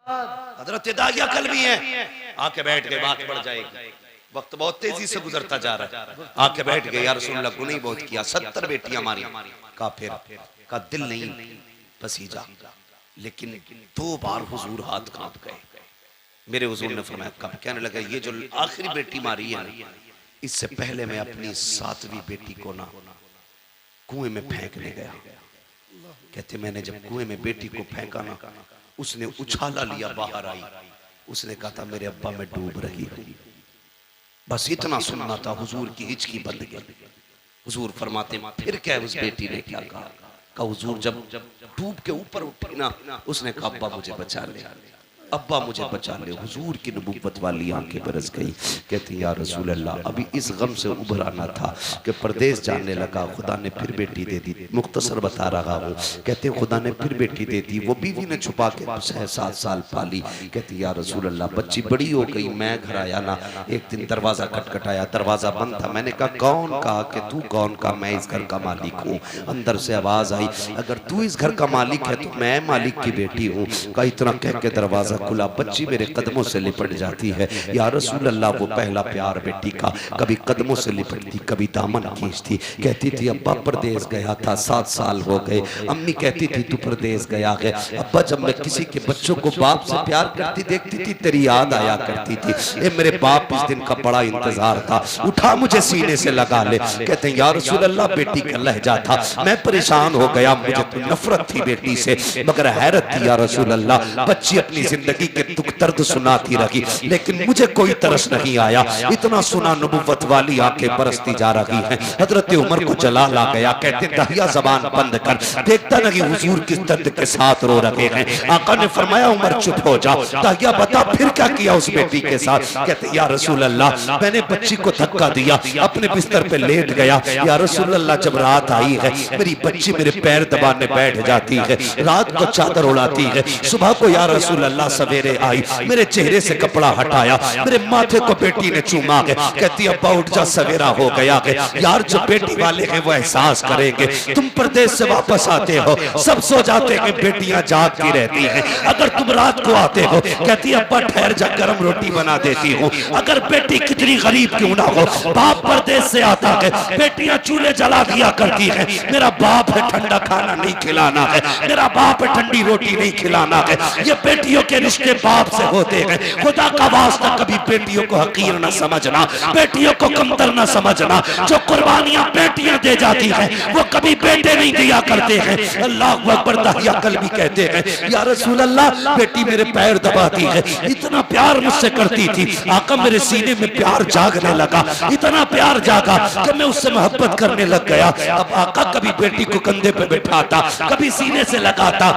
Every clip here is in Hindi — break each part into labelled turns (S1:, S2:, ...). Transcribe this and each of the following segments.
S1: हजरत दाहिया कल्बी है, आके बैठ गए, बात बढ़ जाएगी, वक्त बहुत तेजी से गुजरता जा रहा है। आके बैठ गए, या रसूलल्लाह गुनाह बहुत किया, 70 बेटियां मारी। काफिर का दिल नहीं पसीजा, लेकिन 2 बार हुजूर हाथ कांप गए। मेरे हुजूर ने फरमाया कब? कहने लगा ये जो आखिरी बेटी मारी है ना, इससे पहले मैं अपनी 7वीं बेटी को ना कुएं में फेंकने गया। कहते मैंने जब कुएं में बेटी को फेंका ना, उसने उछाला लिया, बाहर आई, उसने कहा था मेरे अब्बा मैं डूब रही हूं। बस इतना सुनना था, हुजूर की हिचकी बंद गई। हुजूर फरमाते फिर क्या उस बेटी ने क्या कहा? हुजूर जब डूब के ऊपर उठी ना, उसने कहा अब्बा मुझे बचा ले, अब्बा मुझे बचा ले। हुजूर की नबुव्वत वाली आंखें बरस गई। कहती या रसूल अल्लाह, अभी इस गम से उभर आना था कि परदेश जाने लगा, खुदा ने फिर बेटी दे दी। मुख्तसर बता रहा हूँ, कहते खुदा ने फिर बेटी दे दी, वो बीवी ने छुपा के 6-7 साल पाली। कहती या रसूल अल्लाह, बच्ची बड़ी हो गई, मैं घर आया ना, एक दिन दरवाजा खटखटाया, दरवाजा बंद था। मैंने कहा कौन? कहा कि तू कौन? कहा मैं इस घर का मालिक हूँ। अंदर से आवाज आई, अगर तू इस घर का मालिक है तो मैं मालिक की बेटी हूँ। कहा इतना कह के दरवाजा खुला, बच्ची मेरे कदमों से लिपट जाती है। या रसूल अल्लाह, वो पहला प्यार बेटी का, कभी कदमों से लिपटती, कभी दामन खींचती। कहती थी अब्बा परदेश गया था, 7 साल हो गए। अम्मी कहती थी तू परदेश गया है। अब्बा जब मैं किसी के बच्चों को बाप से प्यार करती देखती थी, तेरी याद आया करती थी। ए मेरे बाप इस दिन का बड़ा इंतजार था, उठा मुझे सीने से लगा ले। कहते हैं या रसूल अल्लाह, बेटी का लहजा था, मैं परेशान हो गया, मुझे तो नफरत थी बेटी से, मगर हैरत थी या रसूल अल्लाह, बच्ची अपनी जिंदगी के दुख दर्द सुनाती रही, लेकिन मुझे कोई तरस नहीं आया। इतना सुना, नबुव्वत वाली आंखें बरसती जा रही हैं। हजरत उमर को जलाल आ गया। कहते दहिया जबान बंद कर, देखता नहीं हुजूर किस दर्द के साथ रो रहे हैं। आका ने फरमाया उमर चुप हो जा। दहिया बता फिर क्या किया उस बेटी के साथ? कहते या रसूल अल्लाह, मैंने बच्ची को धक्का दिया, अपने बिस्तर पे लेट गया। या रसूल अल्लाह, जब रात आई है, मेरी बच्ची मेरे पैर दबाने बैठ जाती है, रात को चादर उड़ाती है। सुबह को या रसूल अल्लाह सवेरे आई, मेरे चेहरे से कपड़ा हटाया, मेरे माथे को बेटी ने चूमा है। कहती अब्बा उठ जा, सवेरा हो गया है। यार जो बेटी वाले हैं वो एहसास करेंगे, तुम परदेश से वापस आते हो, सब सो जाते हैं, बेटियां जागती रहती हैं। अगर तुम रात को आते हो, कहती अब्बा ठहर जा, गरम रोटी बना देती हूँ। अगर बेटी कितनी गरीब क्यों ना हो, बाप परदेश से आता है, बेटियां चूल्हे जला दिया करती है। मेरा बाप है, ठंडा खाना नहीं खिलाना है, मेरा बाप है, ठंडी रोटी नहीं खिलाना है। ये बेटियों के रिश्ते बाप से होते हैं। खुदा का वास्ता कभी बेटियों को हकीर न समझना, बेटियों को कमतर न समझना। जो कुर्बानियां बेटियां दे जाती हैं वो कभी बेटे नहीं दिया करते हैं। अल्लाह अकबर। दहिया कल्बी कहते हैं या रसूल अल्लाह, बेटी मेरे पैर दबाती है, इतना प्यार मुझसे करती थी। आका मेरे सीने में प्यार जागने लगा, इतना प्यार जागा कि मैं उससे मोहब्बत करने लग गया। अब आका कभी बेटी को कंधे पे बिठाता, कभी सीने से लगाता।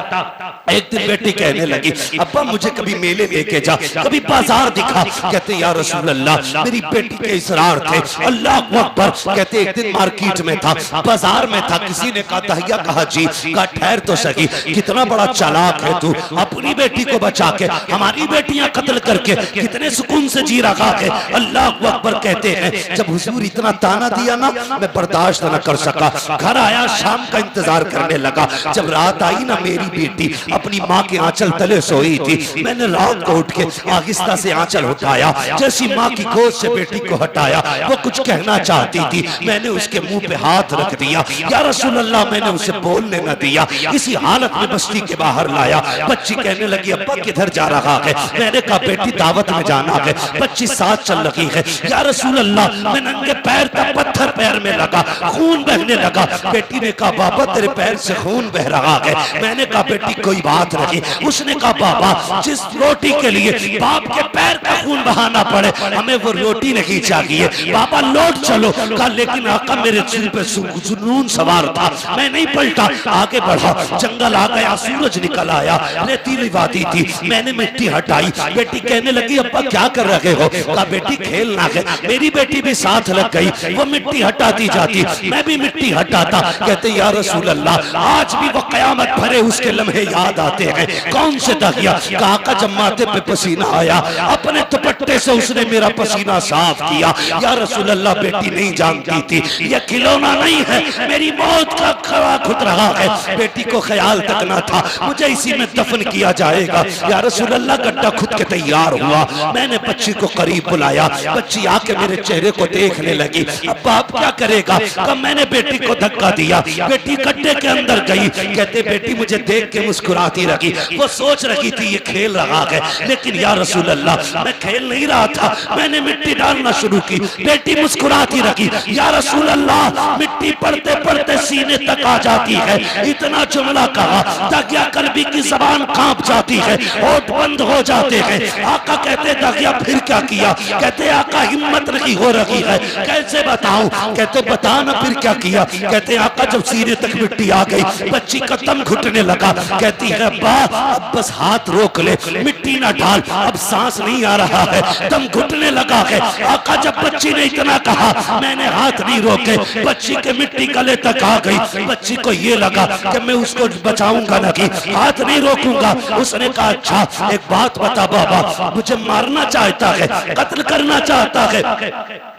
S1: एक दिन बेटी कहने लगी अब्बा मुझे कभी मेले लेके जा, कभी बाजार दिखा। कहते या रसूल अल्लाह, मेरी बेटी के इसरार थे। अल्लाह अकबर। कहते एक दिन मार्केट में था, बाजार में था, किसी ने कहा दहिया, कहा जी। कहा ठहर तो सही, कितना बड़ा चालाक है तू, अपनी बेटी को बचा के हमारी बेटियां कत्ल करके कितने सुकून से जी रहा है। अल्लाह अकबर। कहते हैं जब हुजूर इतना ताना दिया ना, मैं बर्दाश्त न कर सका, घर आया, शाम का इंतजार करने लगा। जब रात आई ना, मेरी बेटी अपनी माँ के आंचल तले सोई थी। मैंने रात को उठ के आहिस्ता से आंचल उठाया, जैसी माँ की गोद से बेटी को हटाया, वो कुछ कहना चाहती थी, मैंने उसके मुंह पे हाथ रख दिया। या रसूल अल्लाह, मैंने उसे बोलने न दिया, इसी हालत में बस्ती के बाहर लाया। बच्ची कहने लगी अब्बा किधर जा रहा है? मैंने कहा बेटी दावत में जाना है। बच्ची साथ चल रही है। या रसूल अल्लाह, मैं नंगे पैर था, पत्थर पैर में लगा, खून बहने लगा। बेटी ने कहा बाबा तेरे पैर से खून बह रहा है। मैंने कहा बेटी कोई बात नहीं। उसने कहा बाबा जिस रोटी के लिए बाप के पैर का खून बहाना पड़े, हमें वो रोटी नहीं चाहिए। बाबा लौट चलो। कहा लेकिन आका मेरे सिर पे जुनून सवार था, मैं नहीं पलटा, आगे बढ़ा। जंगल आ गया, सूरज निकल आया, रेतीली वादी थी, मैंने मिट्टी हटाई। बेटी कहने लगी अब्बा क्या कर रहे हो? कहा बेटी खेलना है। मेरी बेटी भी साथ लग गई, वो मिट्टी हटाती जाती, मैं भी मिट्टी हटाता। कहते या रसूल अल्लाह, आज भी वो कयामत भरे उसके लम्हे याद आते हैं। कौन से दहिया? आका जब माथे पे पसीना आया अपने दुपट्टे से उसने मेरा पसीना साफ किया। या रसूल अल्लाह, बेटी नहीं जानती थी ये खिलौना नहीं है, मेरी मौत का खड़ा खुद रहा है। बेटी को ख्याल तक ना था मुझे इसी में दफन किया जाएगा। या रसूल अल्लाह, गड्ढा खुद के तैयार हुआ। मैंने बच्ची को करीब बुलाया, बच्ची आके मेरे चेहरे को देखने लगी। अब बाप क्या करेगा? कब मैंने बेटी को धक्का दिया, बेटी गड्ढे के अंदर गई। कहते बेटी मुझे देख के मुस्कुराती रही, वो सोच रही थी ये खेल रहा है, लेकिन या रसूल अल्लाह मैं खेल नहीं रहा था, मैंने मिट्टी डालना शुरू की। बेटी मुस्कुराती रही। या रसूल अल्लाह, मिट्टी पड़ते पड़ते सीने तक आ जाती है। इतना जुमला कहा दागिया कल्बी की जबान कांप जाती है, होठ बंद हो जाते हैं। आका कहते दागिया फिर क्या किया? कहते आका हिम्मत नहीं हो रही है, कैसे बताऊं? कहते बता ना फिर क्या किया? कहते आका जब सीने तक मिट्टी आ गई बच्ची का दम घुटने लगा। कहती है अब्बा अब बस हाथ रोक ले, मिट्टी ना डाल, अब सांस नहीं आ रहा है, दम घुटने लगा है। आका जब बच्ची ने इतना कहा मैंने हाथ नहीं रोके, बच्ची के मिट्टी गले तक आ गई। बच्ची को ये लगा कि मैं उसको बचाऊंगा नहीं, हाथ नहीं रोकूंगा। उसने कहा अच्छा एक बात बता बाबा, मुझे मारना चाहता है, कत्ल करना चाहता है।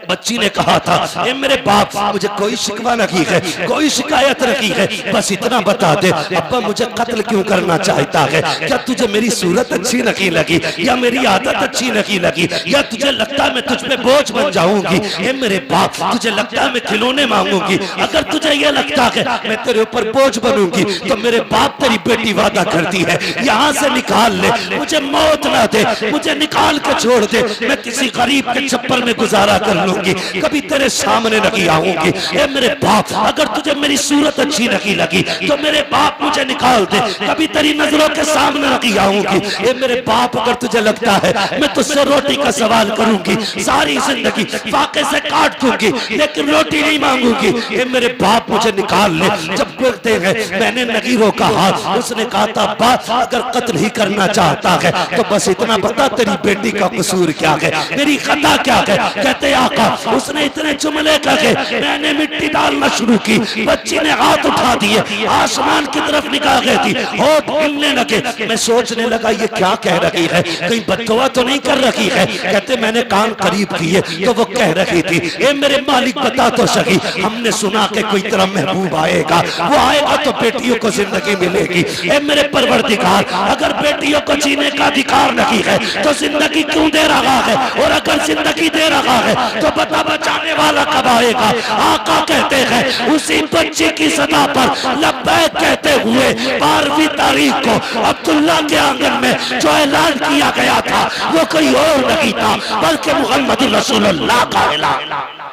S1: बच्ची ने कहा था ए मेरे बाप मुझे कोई शिकवा नहीं है, कोई शिकायत नहीं है, बस इतना बता दे अब्बा मुझे कत्ल क्यों करना चाहता है? क्या तुझे मेरी सूरत अच्छी नहीं लगी, या मेरी आदत अच्छी नहीं लगी, या तुझे लगता है मैं तुझ पे बोझ बन जाऊंगी? ए मेरे बाप तुझे लगता है मैं खिलौने मांगूंगी? अगर तुझे ये लगता है मैं तेरे ऊपर बोझ बनूंगी तो मेरे बाप तेरी बेटी वादा करती है यहाँ से निकाल ले, मुझे मौत ना दे, मुझे निकाल के छोड़ दे, मैं किसी गरीब के छप्पर में गुजारा कर लूंगी, कभी तेरे सामने नहीं आऊंगी। ए मेरे बाप अगर तुझे मेरी सूरत अच्छी नहीं लगी तो मेरे बाप मुझे निकाल दे, कभी तेरी नजरों के सामने नहीं आऊंगी। ए मेरे बाप अगर तुझे लगता है मैं तुझसे रोटी का सवाल करूंगी, सारी जिंदगी फाके से काट दूंगी लेकिन रोटी नहीं मांगूंगी। ए मेरे बाप मुझे निकाल ले। जब बोलते हैं मैंने नहीं रोका हाथ, उसने कहा था बाप अगर कत्ल ही करना चाहता है तो बस इतना बता तेरी बेटी का कसूर क्या है, मेरी खता क्या है? कहते आका उसने इतने जुमले कहे, मैंने मिट्टी डालना शुरू की, बच्ची ने हाथ उठा दिए, आसमान की तरफ निकाल गई थी, होठ हिलने लगे। मैं सोचने लगा ये क्या कह रही है, कहीं बददुआ तो नहीं कर रही है? कहते मैंने कान करीब किए तो वो कह रही थी ए मेरे मालिक बता तो सही, हमने सुना कि कोई तेरा महबूब आएगा, वो आएगा तो बेटियों को जिंदगी मिलेगी। ए मेरे परवरदिगार अगर बेटियों को जीने का अधिकार नहीं है तो जिंदगी क्यों दे रहा है, और अगर जिंदगी दे रहा है तो बता बचाने वाला कब आएगा? आका कहते हैं उसी बच्चे की सदा पर लब्बैक कहते हुए 12वीं तारीख को अब्दुल्ला के आंगन में जो ऐलान किया गया था वो कोई और नहीं था बल्कि मोहम्मद रसूलुल्लाह का ऐलान।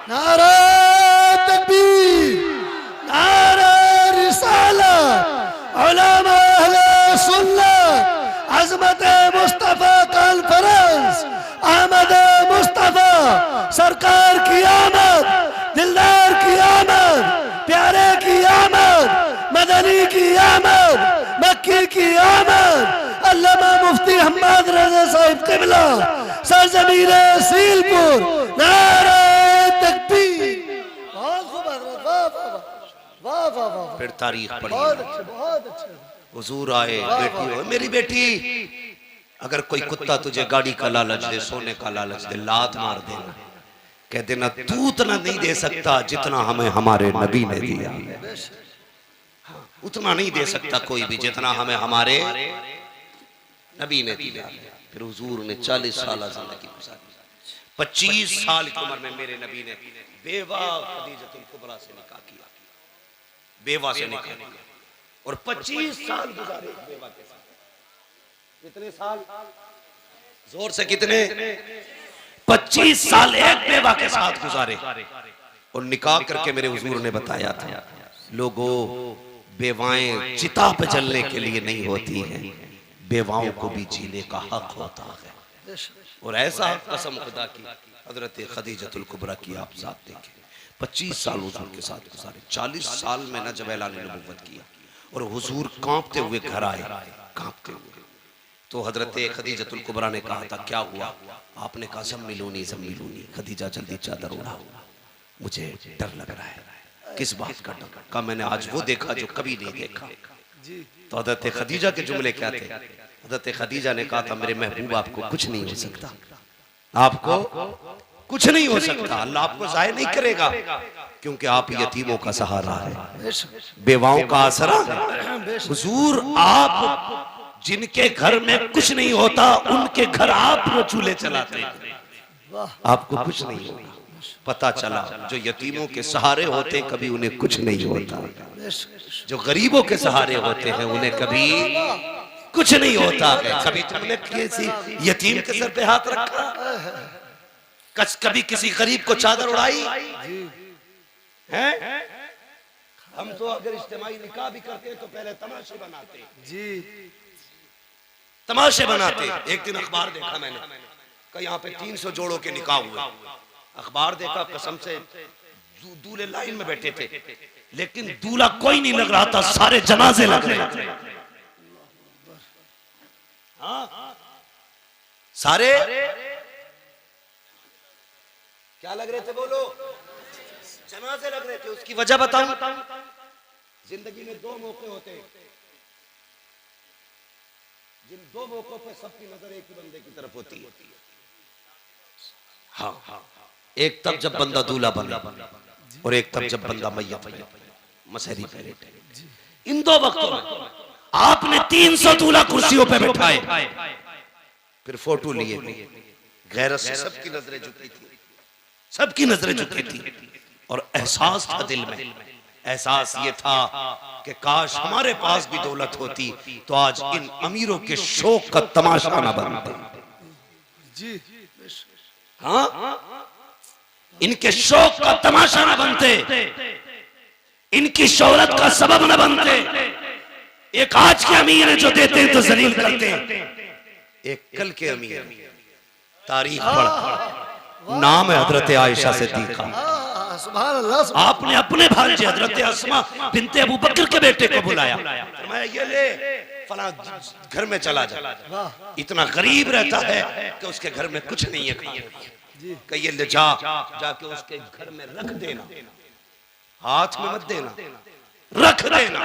S2: नारा तकबीर, नारा रिसालत, उलमा अहले सुन्नत, अज़मत मुस्तफा कॉन्फ्रेंस, अहमद मुस्तफा सरकार की आमद, दिलदार की आमद, प्यारे की आमद, मदनी की आमद, मक्की की आमद, अल्लामा मुफ्ती हम्माद रज़ा साहिब क़िबला सरज़मीन सीलपुर। नारा तकबीर। बहुत खूब हज़रत, वाह वाह वाह वाह वाह।
S1: फिर तारीख पढ़ी,
S2: बहुत अच्छे, बहुत अच्छे।
S1: हुजूर आए, बेटी हो मेरी बेटी, अगर कोई कुत्ता तुझे गाड़ी का लालच दे, सोने का लालच दे, लात मार देना, कह देना तू उतना नहीं दे सकता जितना हमें हमारे नबी ने दिया, उतना नहीं दे सकता कोई भी जितना हमें हमारे नबी ने दिया। फिर हुजूर ने 40 साल जिंदगी गुजारी, 25 साल की उम्र में मेरे नबी ने बेवा खदीजतुल कुबरा से निकाह किया, बेवा से निकाह किया, और 25 साल गुजारे बेवा के साथ। कितने साल? जोर से कितने? 25 साल एक बेवा के साथ गुजारे, और निकाह करके मेरे हुजूर ने बताया था लोगों बेवाएं चिता पे जलने के लिए नहीं होती हैं, बेवाओं को भी जीने का हक होता है। और ऐसा कसम खुदा की हजरत खदीजतुल कुबरा की आप साथ देखें, 25 साल हुजूर के साथ गुजारे, 40 साल में न जब ऐलान नबुव्वत किया और हुजूर कांपते हुए घर आए, कांपते हुए, तो हजरत खदीजतुल कुबरा ने कहा था क्या हुआ? आपने कहा ज़म्मिलूनी ज़म्मिलूनी, खदीजा जल्दी चादर उड़ाओ, मुझे डर लग रहा है। किस बात का डर? कहा मैंने आज वो देखा जो कभी नहीं देखा। तो हजरत खदीजा के जुमले क्या थे? हज़रत खदीजा ने कहा था मेरे महबूब आपको कुछ नहीं हो सकता, आपको कुछ नहीं हो सकता, अल्लाह आपको ज़ाहिर नहीं करेगा क्योंकि आप यतीमों का सहारा है, बेवाओं का आसरा है। हुजूर आप जिनके घर में कुछ नहीं होता उनके घर आप चूल्हे चलाते हैं, आपको कुछ नहीं होता। पता चला जो यतीमों के सहारे होते कभी उन्हें कुछ नहीं होता, जो गरीबों के सहारे होते हैं उन्हें कभी कुछ नहीं होता है। कभी तुमने किसी यतीम के सर पे हाथ रखा, कभी किसी गरीब को चादर उड़ाई है? हम तो अगर इज्तिमाई निकाह भी करते तो पहले तमाशे बनाते जी, तमाशे बनाते। एक दिन अखबार देखा मैंने कि यहाँ पे 300 जोड़ों के निकाह हुए। अखबार देखा, कसम से दूल्हे लाइन में बैठे थे लेकिन दूल्हा कोई नहीं लग रहा था, सारे जनाजे लग रहे थे। हाँ सारे क्या लग रहे थे बोलो? जनाजे लग रहे थे। उसकी वजह बताऊं? जिंदगी में दो मौके होते हैं, जिन दो मौकों पे सबकी नजर एक ही बंदे की तरफ होती है। हाँ हाँ, एक तब जब बंदा दूल्हा बना और एक तब जब बंदा मैयत बना, मसहरी पहले। इन दो वक्तों में आपने 300 दूल्हा कुर्सियों पे बैठाए, फिर फोटो लिए, गैरत से सबकी नजरें झुकी थी, सबकी नजरें झुकी थी और एहसास था दिल में, एहसास ये था कि काश हमारे पास भी दौलत होती तो आज इन अमीरों के शौक का तमाशा न बनता जी। हाँ, इनके शौक का तमाशा न बनते, इनकी शोहरत का सबब न बनते। एक आज के अमीर है जो देते हैं तो जलील करते हैं, एक कल के अमीर तारीख पढ़, नाम है हजरत आयशा सिद्दीका। आपने अपने भांजे हजरत अस्मा बिनते अबू बकर के बेटे को बुलाया, मैं ये ले फला घर में चला जा, इतना गरीब रहता है कि उसके घर में कुछ नहीं है कि ये ले जाके उसके घर में रख देना, हाथ में मत देना, रख देना,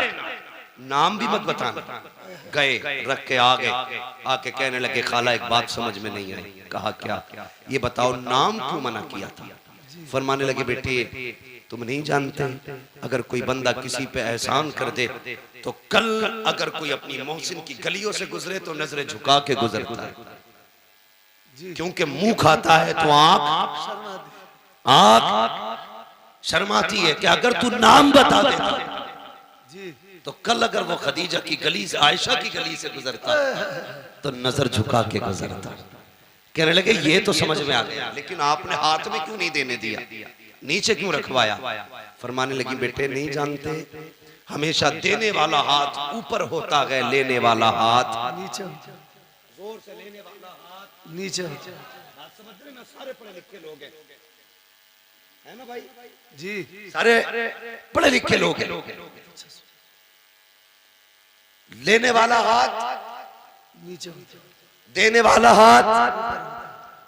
S1: नाम भी मत बताना। गए, रख के आ गए, आके कहने लगे खाला एक बात समझ में नहीं आई। कहा क्या? ये बताओ नाम क्यों मना किया था? फरमाने लगे बेटे तुम नहीं जानते, अगर कोई बंदा किसी पे एहसान कर दे तो कल अगर कोई अपनी मोहसिन की गलियों से गुजरे तो नजरें झुका के गुजरता है, क्योंकि मुंह खाता है तो आंख शर्माती है कि अगर तू नाम बता देता तो कल अगर वो खदीजा की गली से, आयशा की गली से गुजरता तो नजर झुका के गुजरता। कहने लगे ये तो समझ में आ गया, लेकिन आपने हाथ में क्यों नहीं देने दिया, नीचे क्यों रखवाया? फरमाने लगी बेटे नहीं जानते, हमेशा देने वाला हाथ ऊपर होता है, लेने वाला हाथ नीचे, जोर से लेने वाला हाथ नीचे। बात समझ रहे ना? सारे पढ़े लिखे लोग है ना भाई जी, सारे पढ़े लिखे लोग हैं। लेने वाला हाथ नीचे, देने वाला हाथ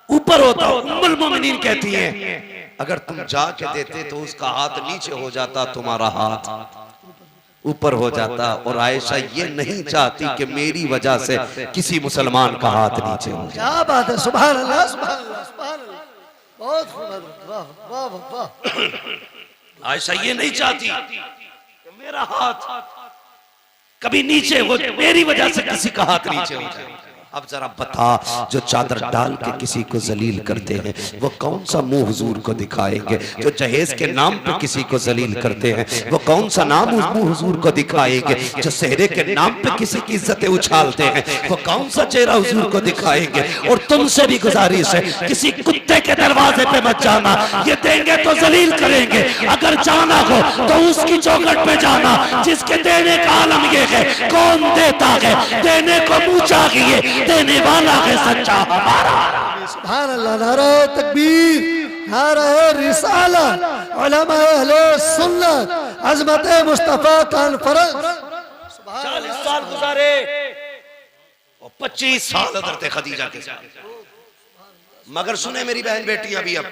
S1: ऊपर होता। उम्मुल मोमिनीन कहती हैं अगर तुम जाके देते तो उसका हाथ नीचे हो जाता, तुम्हारा हाथ ऊपर हो जाता। और आयशा ये नहीं चाहती कि मेरी वजह से किसी मुसलमान का हाथ नीचे हो जाए।
S2: क्या बात है, सुभान अल्लाह, सुभान अल्लाह, सुभान अल्लाह, बहुत वाह वाह वाह।
S1: आयशा ये नहीं चाहती कि मेरा हाथ कभी नीचे हो, मेरी वजह से किसी का हाथ नीचे हो जाए। अब जरा बता, जो चादर डाल के किसी को जलील करते हैं वो कौन सा मुंह हुजूर को दिखाएंगे? जो जहेज के नाम पे किसी को जलील करते हैं वो कौन सा नाम मुंह हुजूर को दिखाएंगे? जो सेहरे के नाम पे किसी की इज्जतें उछालते हैं वो कौन सा चेहरा हुजूर को दिखाएंगे? और तुमसे भी गुजारिश है, किसी कुत्ते के दरवाजे पे मत जाना, ये देंगे तो जलील करेंगे। अगर जाना हो तो उसकी चौखट पे जाना जिसके देने का आलम ये है, कौन देता है, देने को मुंह चाहिए, देने वाला है सच्चा हमारा।
S2: सुभान अल्लाह, नारा तकबीर, नारा रिसालत, उलमा अहले सुन्नत, अज़मत मुस्तफा कॉन्फ्रेंस।
S1: 40 साल गुजारे और 25 साल हज़रत खदीजा के साथ। मगर सुने मेरी बहन बेटियां भी, अब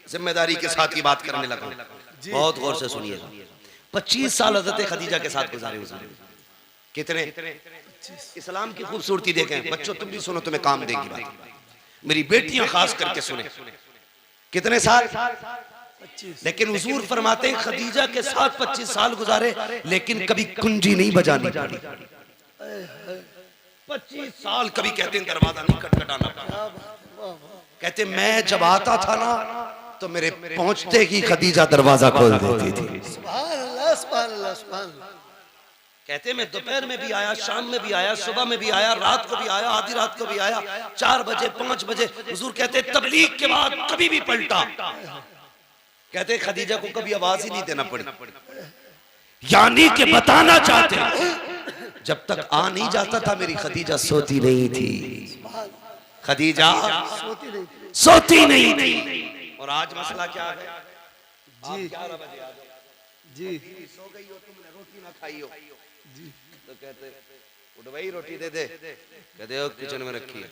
S1: जिम्मेदारी के साथ की बात करने लगा, बहुत गौर से सुनिएगा। 25 साल हज़रत खदीजा के साथ गुजारे हुजूर। कितने? इस्लाम की खूबसूरती देखें। बच्चों तुम भी सुनो, तुम्हें काम देगी बात। मेरी बेटियां खास करके सुने। कितने साल?
S2: 25।
S1: लेकिन हुजूर फरमाते हैं खदीजा के साथ 25 साल गुजारे, लेकिन कभी कुंजी नहीं बजानी पड़ी। 25 साल कभी कहते हैं दरवाजा नहीं खटखटाना पड़ा।
S2: क्या बात है, वाह वाह।
S1: कहते मैं जब आता था ना तो मेरे पहुंचते ही खदीजा दरवाजा खोल देती थी।
S2: सुभान अल्लाह, सुभान अल्लाह, सुभान अल्लाह।
S1: कहते मैं दोपहर में भी आया, शाम में भी आया, सुबह में भी आया, रात को भी आया, आधी रात को भी आया, 4 बजे 5 बजे। हुजूर कहते तबलीग के बाद कभी भी पलटा। कहते खदीजा को कभी आवाज ही नहीं देना पड़ी। यानी कि बताना चाहते हैं, जब तक आ नहीं जाता था मेरी खदीजा सोती नहीं थी। खदीजा
S2: सोती नहीं थी।
S1: सोती नहीं थी। और आज मसला क्या है?
S2: जी
S1: 11 बजे आ जाओ,
S2: जी
S1: सो गई हो तुमने, रोटी ना खाई हो जी, तो कहते उठ भाई रोटी दे दे। कहते हो किचन में रखी है।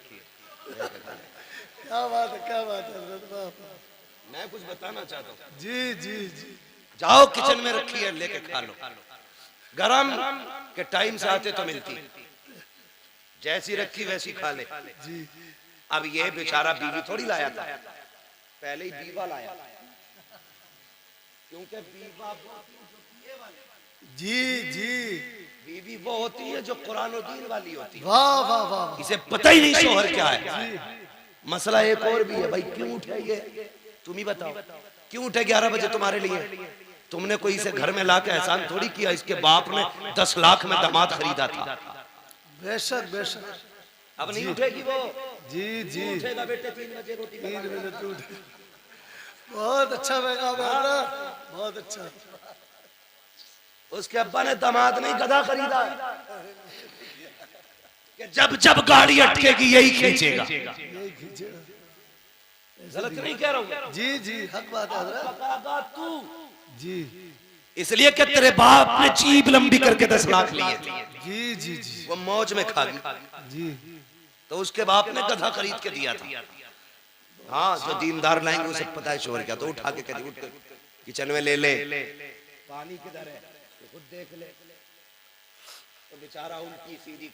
S2: क्या बात है, क्या बात है हज़रत, वाह वाह।
S1: मैं कुछ बताना चाहता हूँ।
S2: जी जी जी
S1: जाओ किचन में रखी है, लेके खा लो। गरम के टाइम से आते तो मिलती, जैसी रखी वैसी खा ले।
S2: जी।
S1: अब ये बेचारा बीवी थोड़ी लाया था, पहले ही बीवा लाया, क्योंकि बीवा
S2: जी जी
S1: बीवी वो होती है जो कुरान और दीन वाली होती है।
S2: वाह वाह वाह।
S1: इसे पता ही नहीं शोहर क्या है। मसला एक और भी है भाई, क्यों उठे ये तुम ही बताओ, क्यों उठे 11 बजे तुम्हारे लिए? तुमने कोई इसे घर में लाके एहसान थोड़ी किया। इसके बाप ने 10 लाख में दामाद खरीदा था।
S2: बेशक बेशक।
S1: अब नहीं उठेगी वो।
S2: जी जी।
S1: उठेगा बेटे 3 बजे रोटी
S2: 3 बजे तो उठे। बहुत अच्छा पैगाम है हज़रत, बहुत अच्छा।
S1: उसके अब्बा ने दामाद नहीं गधा खरीदा कि जब जब गाड़ी अटकेगी यही खींचेगा।
S2: यही खींचेगा।
S1: गलत नहीं कह रहा हूँ।
S2: जी जी हक बात है हज़रत।
S1: पकागा तू,
S2: जी
S1: इसलिए कि तेरे बाप ने जीभ लंबी करके 10 लाख लिए।
S2: जी जी जी
S1: वो मौज में खा गई,
S2: जी।
S1: तो उसके बाप ने गधा खरीद के दिया था। हाँ, जो दीनदार लाएंगे उसे पता है शोहर क्या, तो उठा के कहती उठ किचन में ले ले, पानी किधर है खुद देख ले। तो बेचारा उल्टी सीधी